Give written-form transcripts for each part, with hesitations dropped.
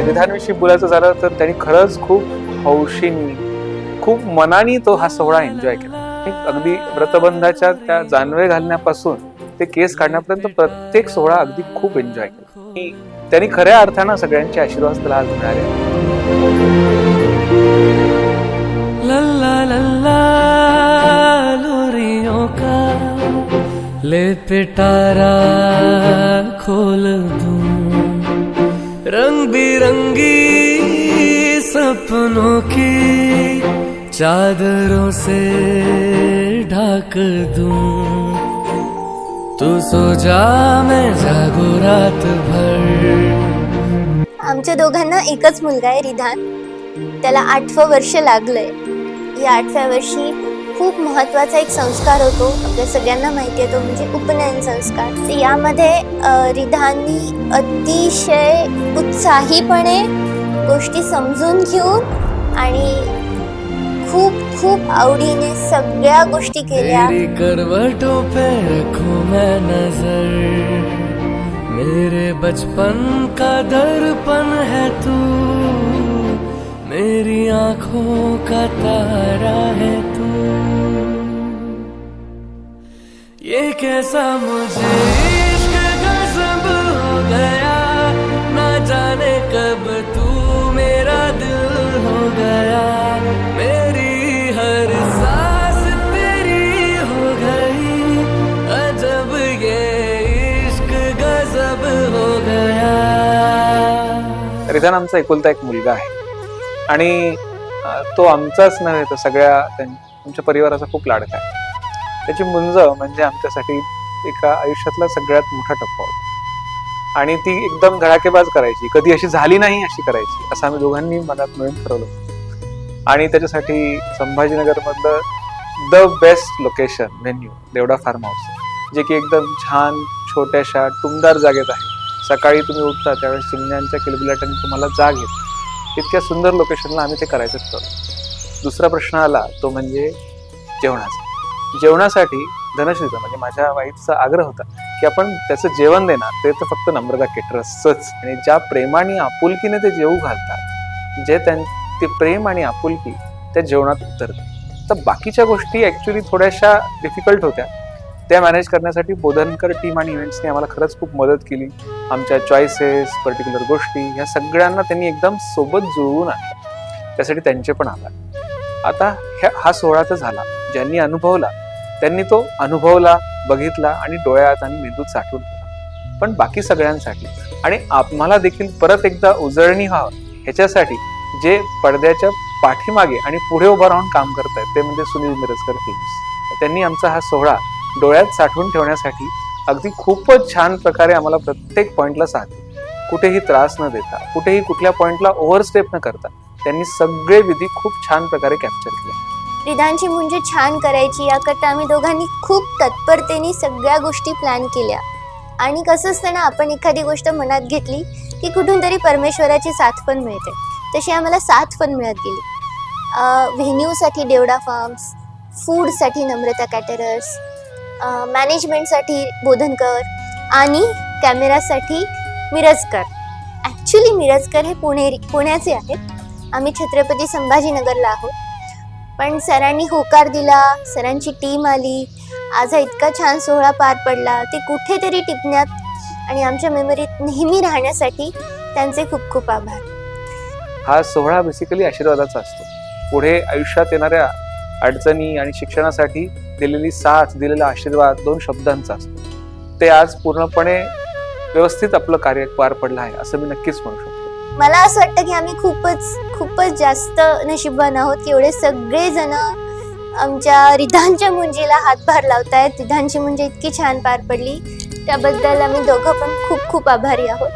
रिधानविषयी बोलायचं झालं तर त्यांनी खरंच खूप हौशीने, खूप मनाने तो हा सोहळा एन्जॉय केला. अगदी व्रतबंधाच्या त्या जानवे घालण्यापासून ते केस काढण्यापर्यंत प्रत्येक सोहळा अगदी खूप एन्जॉय केला. त्यांनी खऱ्या अर्थानं सगळ्यांचे आशीर्वाद त्याला आज मिळाले. लल्ला लल्ला लोरियों का ले पिटारा खोल दूं, रंग बिरंगी सपनों की चादरों से ढाक दूं, तू सो जा मैं जागो रात भर. आमच्या दोघांना एकच मुलगा आहे रिधान. त्याला 8वं वर्ष लागलंय. या 8व्या वर्षी खूप महत्वाचा एक संस्कार होतो, आपल्या सगळ्यांना माहिती आहे, तो म्हणजे उपनयन संस्कार. यामध्ये रिधाननी अतिशय उत्साहीपणे गोष्टी समजून घेऊन आणि खूप खूप आवडीने सगळ्या गोष्टी केल्या. तेरी करवटों पे रखूं मैं नजर, मेरे बचपन का दर्पण है तू, मेरी आंखों का तारा है तू. ये कैसा मुझे इश्क गज़ब हो गया, ना जाने कब तू मेरा दिल हो गया, मेरी हर सांस तेरी हो गई, अजब ये इश्क गज़ब हो गया. रिधान आमचा एकुलता एक मुलगा आहे आणि तो आमचाच नव्हे तर सगळ्या आमच्या परिवाराचा खूप लाडका आहे. त्याची मुंज म्हणजे आमच्यासाठी एका आयुष्यातला सगळ्यात मोठा टप्पा होता आणि ती एकदम धडाकेबाज करायची, कधी अशी झाली नाही अशी करायची, असं आम्ही दोघांनी मनात मिळून ठरवलं. आणि त्याच्यासाठी संभाजीनगर मधलं the best location venue Devda farm house, जे की एकदम छान छोट्याशा टुमदार जागेत आहे. सकाळी तुम्ही उठता त्यावेळेस चिमण्यांच्या किलबिलाटाने तुम्हाला जाग येते. इतक्या सुंदर लोकेशनला आम्ही ते करायचं ठरवलं. दुसरा प्रश्न आला तो म्हणजे जेवणाचा. जेवणासाठी धनश्रीचा म्हणजे माझ्या वाईफचा आग्रह होता की आपण त्याचं जेवण देणार ते तर फक्त नम्रता केटरर्सच, आणि ज्या प्रेमाने आपुलकीने ते जेवू घालतात, जे ते प्रेम आणि आपुलकी त्या जेवणात उतरते. तर बाकीच्या गोष्टी ऍक्च्युली थोड्याशा डिफिकल्ट होत्या. त्या मॅनेज करण्यासाठी बोधनकर टीम आणि इव्हेंट्सने आम्हाला खरंच खूप मदत केली. आमच्या चॉईसेस, पर्टिक्युलर गोष्टी ह्या सगळ्यांना त्यांनी एकदम सोबत जुळवून आणलं. त्यासाठी त्यांचे पण आभार. आता हा सोहळा तर झाला. ज्यांनी अनुभवला त्यांनी तो अनुभवला, बघितला आणि डोळ्यात आणि मेंदूत साठवून ठेवला. पण बाकी सगळ्यांसाठी आणि आम्हाला देखील परत एकदा उजळणी व्हावं ह्याच्यासाठी जे पडद्याच्या पाठीमागे आणि पुढे उभं राहून काम करतायत ते म्हणजे सुनील मिरजकर फिल्म्स. त्यांनी आमचा हा सोहळा डोळ्यात साठवून ठेवण्यासाठी अगदी खूपच छान प्रकारे आम्हाला प्रत्येक पॉइंटला साथ दिली. कुठेही त्रास न देता, कुठेही कुठल्या पॉइंटला ओव्हरस्टेप न करता त्यांनी सगळे विधी खूप छान प्रकारे कॅप्चर केले. रिधानची म्हणजे छान करायची याकरता आम्ही दोघांनी खूप तत्परतेने सगळ्या गोष्टी प्लॅन केल्या. आणि कसं असतं ना, आपण एखादी गोष्ट मनात घेतली की कुठून तरी परमेश्वराची साथ पण मिळते. तशी आम्हाला साथ पण मिळत गेली. व्हेन्यूसाठी देवडा फार्म्स, फूडसाठी नम्रता कॅटरर्स, मॅनेजमेंटसाठी बोधनकर आणि कॅमेरासाठी मिरजकर. ॲक्च्युली मिरजकर हे पुण्याचे आहेत. आम्ही छत्रपती संभाजीनगरला आहोत. पण सरांनी होकार दिला, सरांची टीम आली, आज हा इतका छान सोहळा पार पडला. ते कुठेतरी टिपण्यात आणि आमच्या मेमरीत नेहमी राहण्यासाठी त्यांचे खूप खूप आभार. हा सोहळा बेसिकली आशीर्वादाचा असतो. पुढे आयुष्यात येणाऱ्या अडचणी आणि शिक्षणासाठी दिलेली साथ, दिलेला आशीर्वाद 2 शब्दांचा असतो. ते आज पूर्णपणे व्यवस्थित आपलं कार्य पार पडलं आहे असं मी नक्कीच म्हणू शकतो. मला असं वाटतं की आम्ही खूपच जास्त नशीबवान आहोत की एवढे सगळे जण आमच्या रिधानच्या मुंजीला हातभार लावतायत. रिधानची मुंजी इतकी छान पार पडली त्याबद्दल आम्ही दोघं पण खूप खूप आभारी आहोत.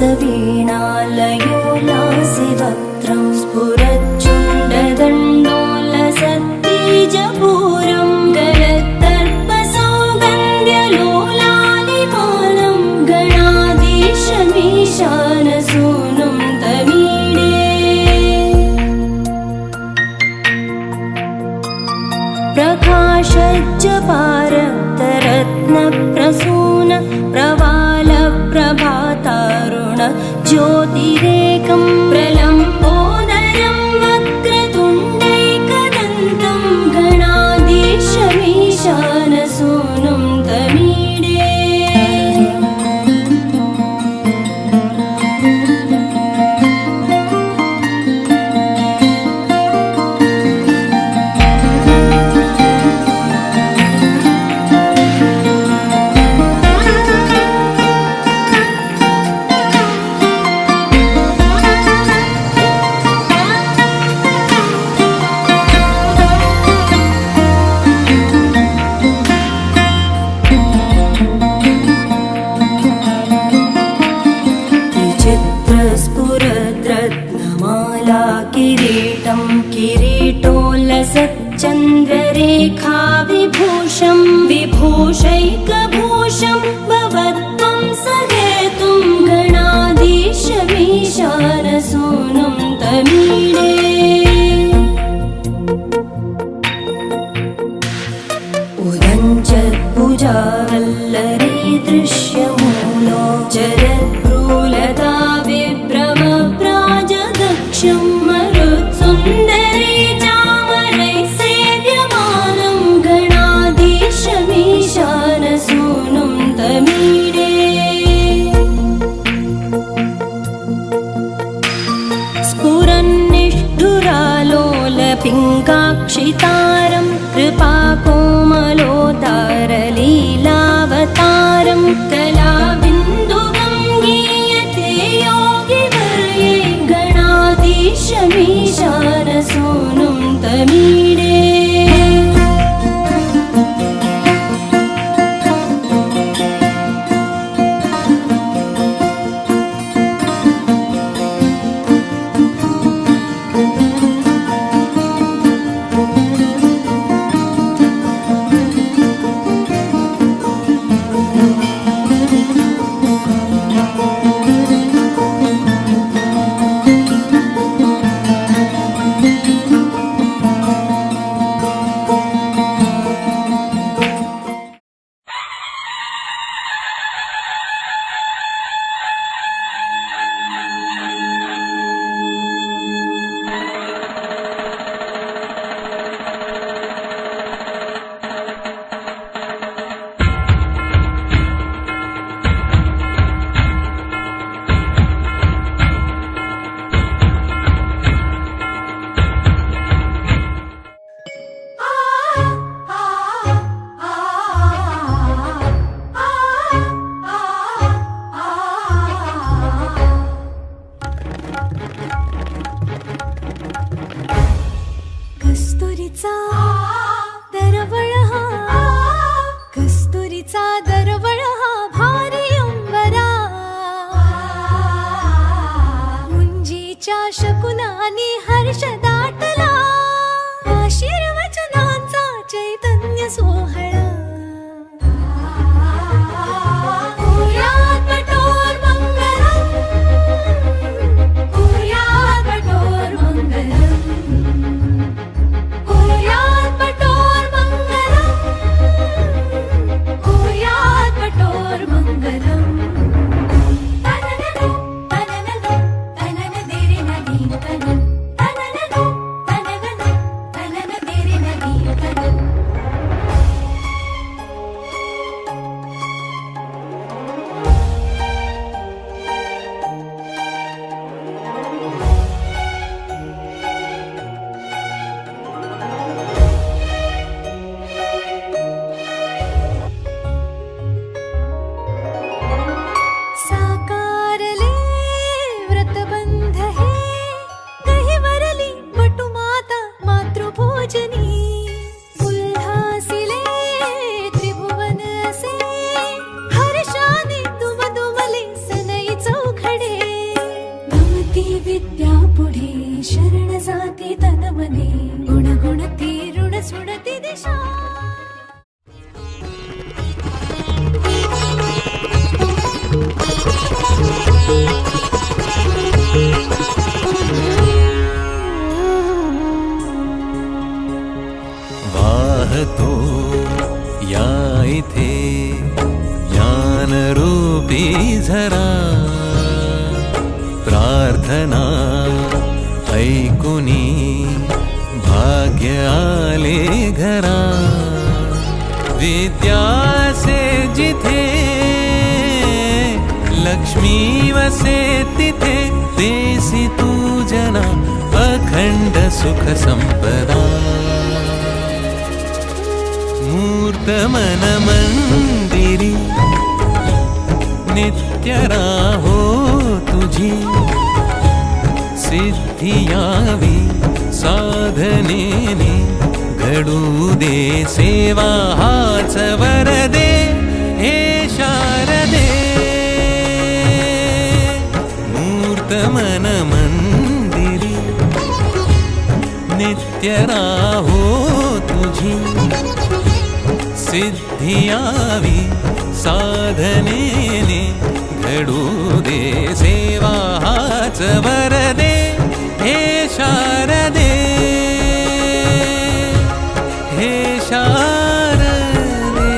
वीणालयोलासिवक्त्रं स्फुरच्चुण्डदण्डोलसत्तेजपूरं गलत्तर्पसौगन्ध्यलोलालिपालं गणाधीशमीशानसूनुं तमीडे प्रकाशज्जपारक्तरत्नप्रसून प्रवालप्रभातारुण ज्योतिरेकं प्रलम्बोदरं वक्रतुण्डैकदन्तं गणाधीशमीशानसूनुं तमीडे विचित्रस्फुरद्रत्नमाला किरीटं किरीटोल्लसच्चन्द्ररेखा विभूषं विभूषैकभूषं भवत्वं सहेतुं गणाधीशमीशानसूनुं तमीडे उदञ्चत्भुजावल्लरी दृश्यमूलो चरद्भ्रूलता विभ्रमप्राजदक्षं मरुत्सुन्दरी चामरैः सेव्यमानं गणाधीशमीशानसूनुं तमीडे स्फुरन्निष्ठुरालोलपिङ्गाक्षितारं कृपाकोमलोदारलीलावतारं कलाबिन्दुगं गीयते योगिवर्ये गणाधीश ज्ञानरूपी झरा प्रार्थना ऐकुनी भाग्य आले घरा विद्यासे जिथे लक्ष्मी वसे तिथे देसी तू जना अखंड सुख संपदा मूर्त मन मंदिरी नित्य राहो तुझी सिद्धी यावी साधनेने घडू दे सेवा हाच वरदे हे शारदे मूर्त मन मंदिरी नित्य राहो तुझी सिद्धी यावी साधनेने घडू दे सेवा हाच वरदे हे शारदे हे शारदे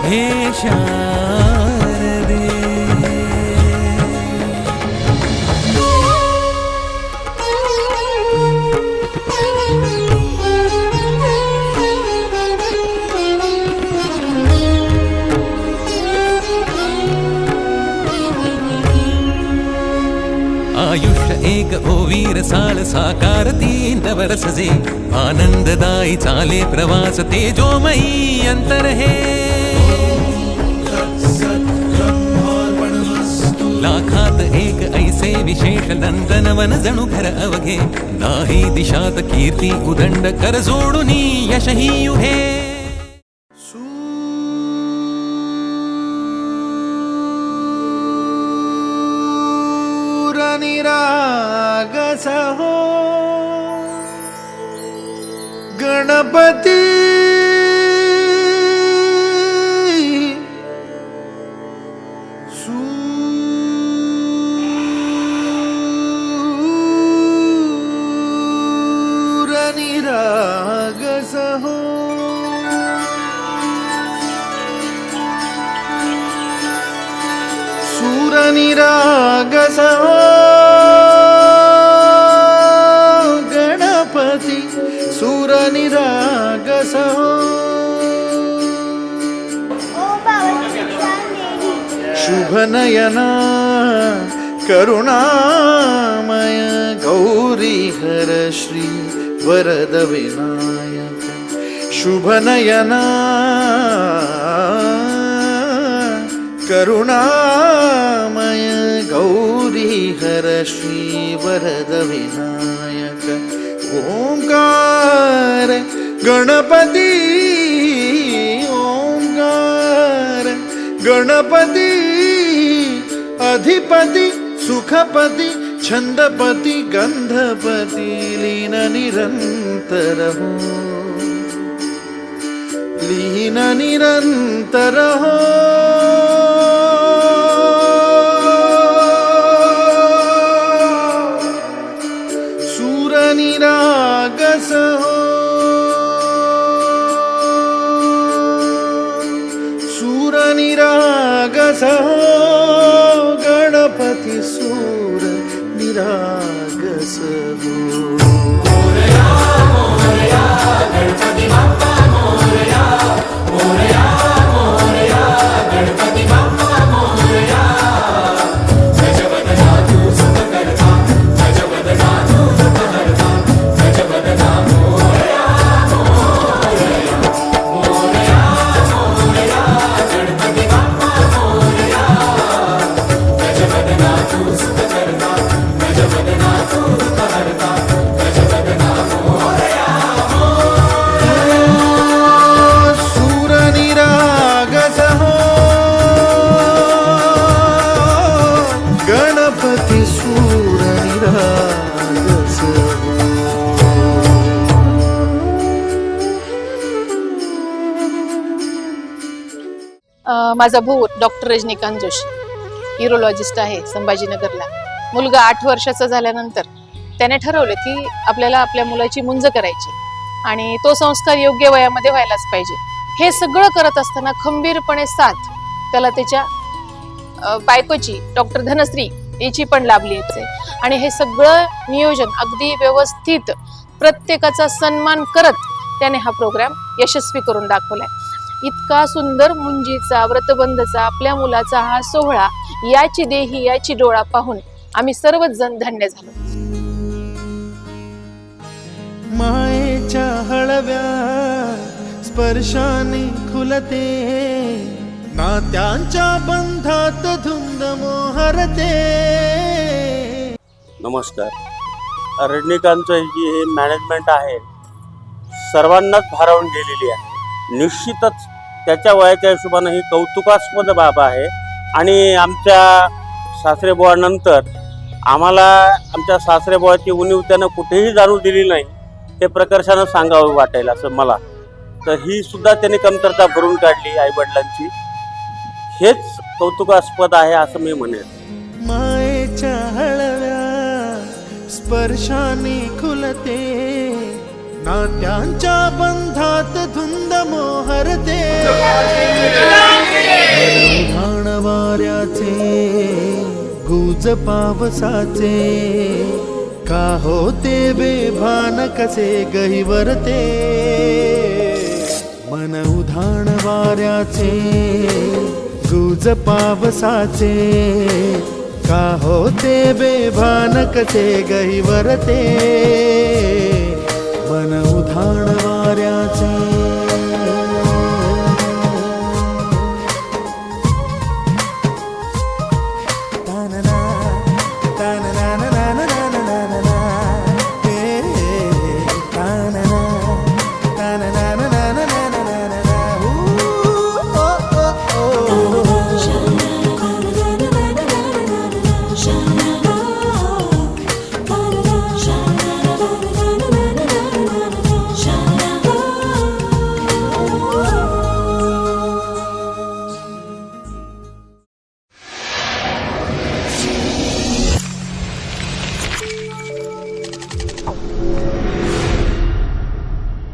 हे शारदे आयुष्य एक ओवीर साल साकारती नवरसजे आनंददायी चाले प्रवास तेजोमयी अंतर हे लाखात एक ऐसे विशेष नंदनवन जणू घर अवघे नाही दिशात कीर्ती उदंड कर जोडुनी यशही युहे निरागस हो गणपती सूर निरागस हो सूर निरागस हो सूर निरागस हो शुभ नयना करुणामय गौरी हर श्री वरद विनायक शुभ नयना करुणामय गौरी हर श्री वरद विनायक ओंकार गणपती ओंकार गणपती अधिपती सुखपती छंदपती गंधपती लीन निरंतर हो लीन निरंतर हो निरागस हो सूर निरागस हो गणपति सूर निरागस हो मोरया मोरया गणपति बाप्पा मोरया मोरया मोरया गणपति बाप्पा मोरया गजवदना तू सुख करता गजवदना तू सुख करता माझा भाऊ डॉक्टर रजनीकांत जोशी यूरोलॉजिस्ट आहे संभाजीनगरला. मुलगा 8 वर्षाचा झाल्यानंतर त्याने ठरवलं की आपल्याला आपल्या मुलाची मुंज करायची आणि तो संस्कार योग्य वयामध्ये व्हायलाच पाहिजे. हे सगळं करत असताना खंबीरपणे साथ त्याला त्याच्या बायकोची डॉक्टर धनश्री याची पण लाभली आहे. आणि हे सगळं नियोजन अगदी व्यवस्थित प्रत्येकाचा सन्मान करत त्याने हा प्रोग्राम यशस्वी करून दाखवलाय. इतका सुंदर मुंजीचा व्रतबंधचा आपल्या मुलाचा हा सोहळा, याची देही याची डोळा पाहून आम्ही सर्वच जण धन्य झालो. मायेच्या हळव्या स्पर्शाने खुलते, नात्यांच्या बंधात धुंद मोहरते. नमस्कार. रजनीकांतचं जी हे मॅनेजमेंट आहे सर्वांनाच भारावून गेलेली आहे. निश्चितच त्याच्या वयाच्या हिशोबानं ही कौतुकास्पद बाब आहे. आणि आमच्या सासरेबुवानंतर आम्हाला आमच्या सासरेबुवाची उणीव त्यानं कुठेही जाणू दिली नाही, हे प्रकर्षानं सांगावं वाटेल असं मला. तर ही सुद्धा त्यांनी कमतरता भरून काढली आईवडिलांची. हेच कौतुकास्पद आहे असं मी म्हणेन. मायेच्या हळव्या स्पर्शाने खुलते, नात्यांच्या बंधात धुंद मोहरते. घाण वाऱ्याचे गुज पावसाचे, का होते बेभान कसे गहिवरते. मन उधाण वाऱ्याचे गुज पावसाचे, का होते बेभान कसे गहिवरते. मन उधाण वाऱ्याचे